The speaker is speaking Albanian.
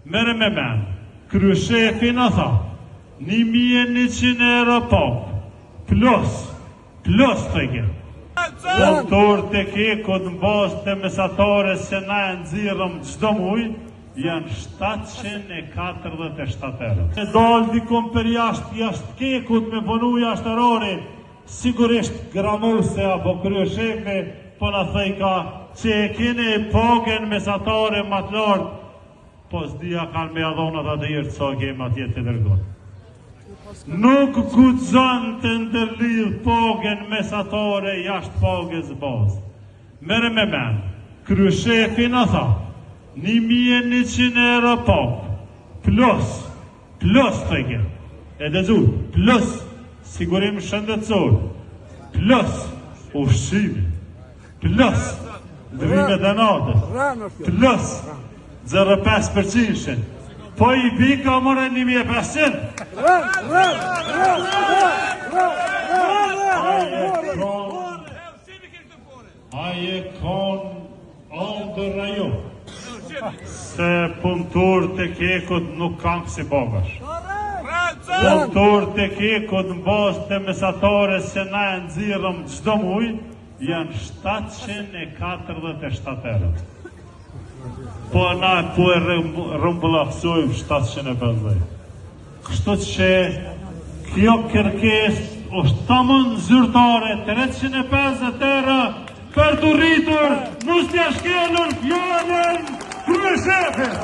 Mere me men, kryeshefi në tha, 1.100 euro pop, plus të ke. Punëtor të kekut në bazë të mesatare se na e nëzirëm çdo muj, janë 747 euro. E dalë dikon për jashtë kekut me punu jashtarori, sigurisht gramuse apo kryeshefi, po në thejka që e kene pagën mesatare më të lartë, po s'dia kanë me adhonat atë hirtë sa kemë atje të dërgonë. Nuk guxon të ndërlidh pagën mesatare jashtë pagës bazë. Mere me men, kryeshefi në tha, 1.100 euro pop, plus të ke. E dëgju, plus sigurim shëndetësor, plus ushqimi, plus ndrimet e natës, plus 0.5%. Po i bika mëre 1.500. Aje kon aldë rajo. Se punëtor të kekut nuk kanë si bagash. Punëtor të kekut në bazë të mesatare se na e nëzirëm çdo muj, janë 747 euro. Po na po e rëmbullafsojmë 750. Kështu që kjo kërkes është tamën zyrtare 350 euro për të rritur, mos t'ja shkelur fjallën kryeshefit.